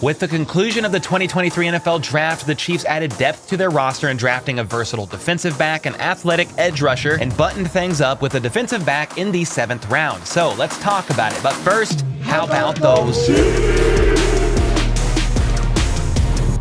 With the conclusion of the 2023 NFL Draft, the Chiefs added depth to their roster in drafting a versatile defensive back, an athletic edge rusher, and buttoned things up with a defensive back in the 7th round. So let's talk about it. But first, how about those?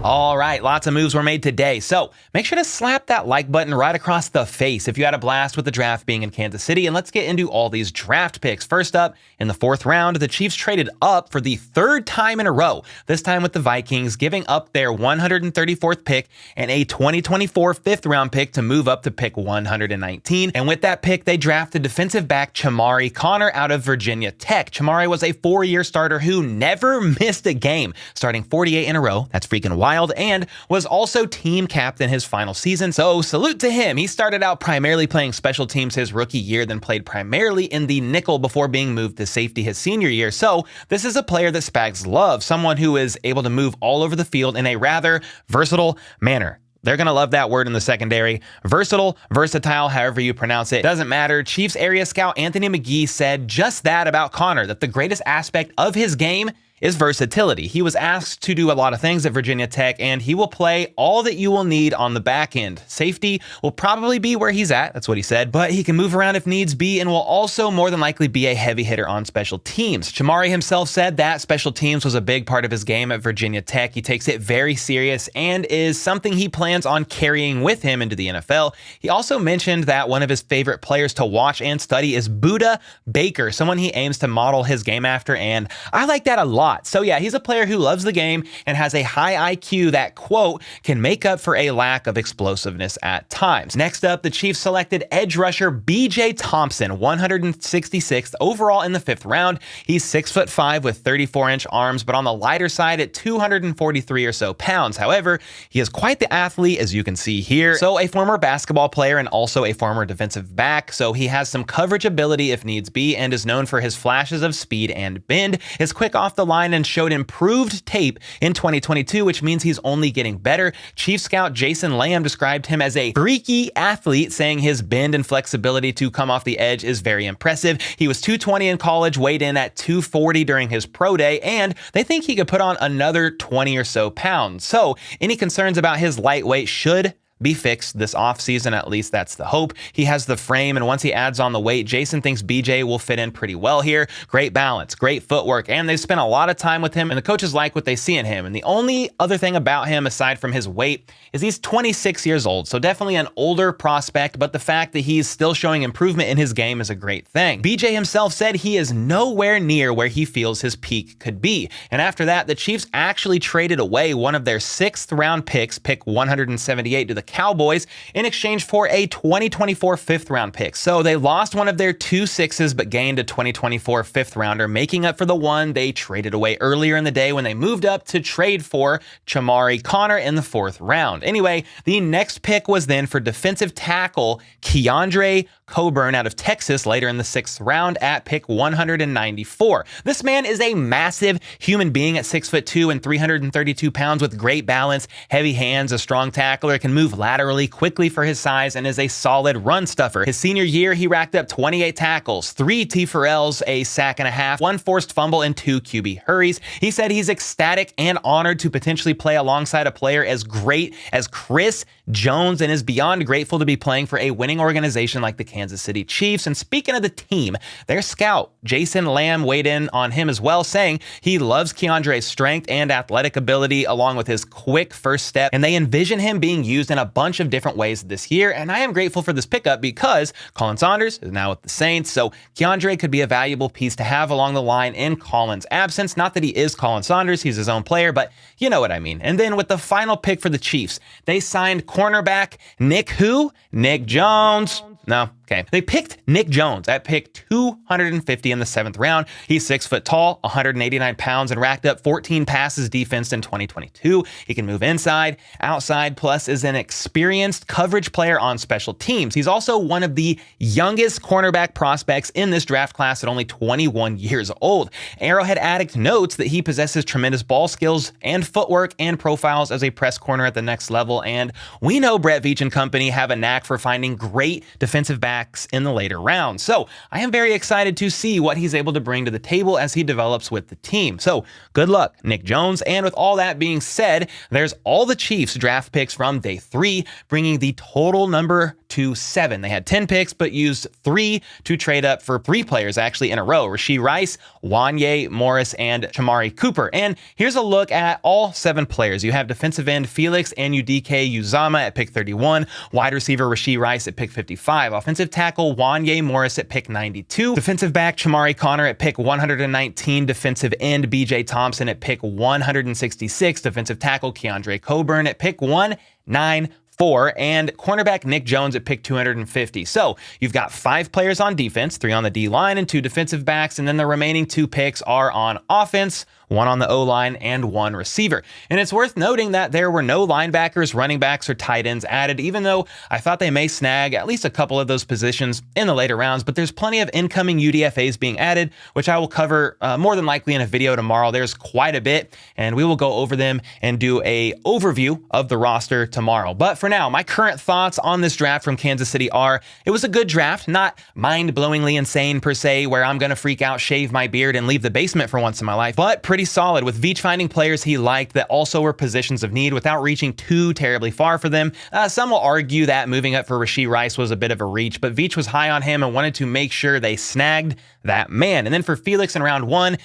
All right, lots of moves were made today, so make sure to slap that like button right across the face if you had a blast with the draft being in Kansas City, and let's get into all these draft picks. First up, in the 4th round, the Chiefs traded up for the 3rd time in a row, this time with the Vikings, giving up their 134th pick and a 2024 5th round pick to move up to pick 119, and with that pick, they drafted defensive back Chamarri Conner out of Virginia Tech. Chamarri was a 4-year starter who never missed a game, starting 48 in a row. That's freaking wild. And was also team captain his final season, so salute to him. He started out primarily playing special teams his rookie year, then played primarily in the nickel before being moved to safety his senior year. So this is a player that Spags love, someone who is able to move all over the field in a rather versatile manner. They're going to love that word in the secondary. Versatile, versatile, however you pronounce it. Doesn't matter. Chiefs area scout Anthony McGee said just that about Conner, that the greatest aspect of his game is versatility. He was asked to do a lot of things at Virginia Tech, and he will play all that you will need on the back end. Safety will probably be where he's at, that's what he said, but he can move around if needs be and will also more than likely be a heavy hitter on special teams. Chamarri himself said that special teams was a big part of his game at Virginia Tech. He takes it very serious and is something he plans on carrying with him into the NFL. He also mentioned that one of his favorite players to watch and study is Budda Baker, someone he aims to model his game after, and I like that a lot. So yeah, he's a player who loves the game and has a high IQ that, quote, can make up for a lack of explosiveness at times. Next up, the Chiefs selected edge rusher BJ Thompson, 166th overall in the 5th round. He's 6'5" with 34-inch arms, but on the lighter side at 243 or so pounds. However, he is quite the athlete, as you can see here. So a former basketball player and also a former defensive back. So he has some coverage ability if needs be and is known for his flashes of speed and bend, is quick off the line, and showed improved tape in 2022, which means he's only getting better. Chief scout Jason Lamb described him as a freaky athlete, saying his bend and flexibility to come off the edge is very impressive. He was 220 in college, weighed in at 240 during his pro day, and they think he could put on another 20 or so pounds. So any concerns about his lightweight should be fixed this offseason, at least that's the hope. He has the frame, and once he adds on the weight, Jason thinks BJ will fit in pretty well here. Great balance, great footwork, and they've spent a lot of time with him, and the coaches like what they see in him. And the only other thing about him, aside from his weight, is he's 26 years old, so definitely an older prospect, but the fact that he's still showing improvement in his game is a great thing. BJ himself said he is nowhere near where he feels his peak could be. And after that, the Chiefs actually traded away one of their 6th round picks, pick 178, to the Cowboys in exchange for a 2024 5th round pick. So they lost one of their 2 6s but gained a 2024 5th rounder, making up for the one they traded away earlier in the day when they moved up to trade for Chamarri Conner in the 4th round. Anyway, the next pick was then for defensive tackle Keondre Coburn out of Texas later in the 6th round at pick 194. This man is a massive human being at 6'2" and 332 pounds with great balance, heavy hands, a strong tackler, can move laterally quickly for his size, and is a solid run stuffer. His senior year, he racked up 28 tackles, 3 TFLs, a sack and a half, 1 forced fumble, and 2 QB hurries. He said he's ecstatic and honored to potentially play alongside a player as great as Nic Jones and is beyond grateful to be playing for a winning organization like the Kansas City Chiefs. And speaking of the team, their scout, Jason Lamb, weighed in on him as well, saying he loves Keondre's strength and athletic ability along with his quick first step, and they envision him being used in a bunch of different ways this year. And I am grateful for this pickup because Colin Saunders is now with the Saints, so Keondre could be a valuable piece to have along the line in Colin's absence. Not that he is Colin Saunders, he's his own player, but you know what I mean. And then with the final pick for the Chiefs, they signed cornerback Nic Jones. No, okay. They picked Nic Jones at pick 250 in the 7th round. He's 6 foot tall, 189 pounds, and racked up 14 passes defensed in 2022. He can move inside, outside, plus is an experienced coverage player on special teams. He's also one of the youngest cornerback prospects in this draft class at only 21 years old. Arrowhead Addict notes that he possesses tremendous ball skills and footwork and profiles as a press corner at the next level. And we know Brett Veach and company have a knack for finding great defensive backs backs in the later rounds. So I am very excited to see what he's able to bring to the table as he develops with the team. So good luck, Nic Jones. And with all that being said, there's all the Chiefs draft picks from day 3, bringing the total number to 7. They had 10 picks, but used 3 to trade up for 3 players actually in a row: Rashee Rice, Wanya Morris, and Chamarri Conner. And here's a look at all 7 players. You have defensive end Felix anudike-uzomah at pick 31, wide receiver Rashee Rice at pick 55, offensive tackle Wanya Morris at pick 92, defensive back Chamarri Conner at pick 119, defensive end BJ Thompson at pick 166, defensive tackle Keondre Coburn at pick 194, and cornerback Nic Jones at pick 250. So you've got 5 players on defense, 3 on the D-line and 2 defensive backs, and then the remaining 2 picks are on offense, 1 on the O-line and 1 receiver. And it's worth noting that there were no linebackers, running backs, or tight ends added, even though I thought they may snag at least a couple of those positions in the later rounds. But there's plenty of incoming UDFAs being added, which I will cover more than likely in a video tomorrow. There's quite a bit, and we will go over them and do a overview of the roster tomorrow. But for now, my current thoughts on this draft from Kansas City are, it was a good draft, not mind-blowingly insane per se, where I'm going to freak out, shave my beard, and leave the basement for once in my life, but pretty solid, with Veach finding players he liked that also were positions of need without reaching too terribly far for them. Some will argue that moving up for Rashee Rice was a bit of a reach, but Veach was high on him and wanted to make sure they snagged that man. And then for Felix in round 1,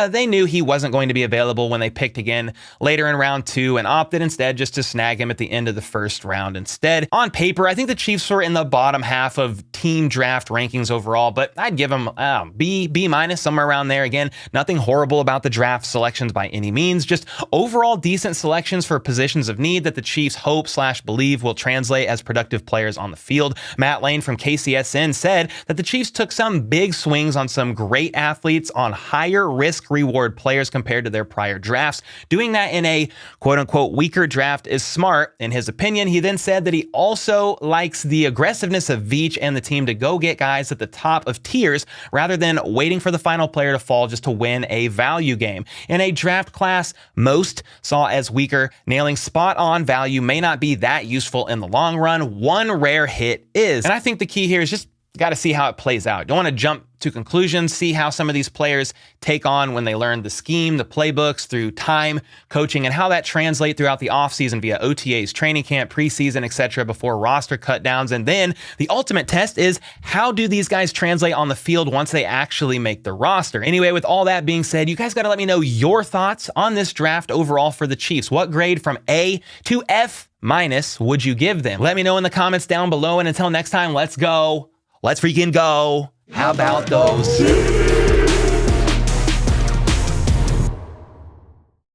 they knew he wasn't going to be available when they picked again later in round 2 and opted instead just to snag him at the end of the first round instead. On paper, I think the Chiefs were in the bottom half of team draft rankings overall, but I'd give them B minus, somewhere around there. Again, nothing horrible about the draft selections by any means, just overall decent selections for positions of need that the Chiefs hope/believe will translate as productive players on the field. Matt Lane from KCSN said that the Chiefs took some big swings on some great athletes on higher risk reward players compared to their prior drafts. Doing that in a quote unquote weaker draft is smart, in his opinion. He then said that he also likes the aggressiveness of Veach and the team to go get guys at the top of tiers rather than waiting for the final player to fall just to win a value game. In a draft class most saw as weaker, nailing spot on value may not be that useful in the long run. One rare hit is. And I think the key here is just got to see how it plays out. Don't want to jump to conclusions, see how some of these players take on when they learn the scheme, the playbooks through time, coaching, and how that translates throughout the offseason via OTAs, training camp, preseason, etc. before roster cutdowns. And then the ultimate test is, how do these guys translate on the field once they actually make the roster? Anyway, with all that being said, you guys got to let me know your thoughts on this draft overall for the Chiefs. What grade from A to F minus would you give them? Let me know in the comments down below. And until next time, let's go. Let's freaking go. How about those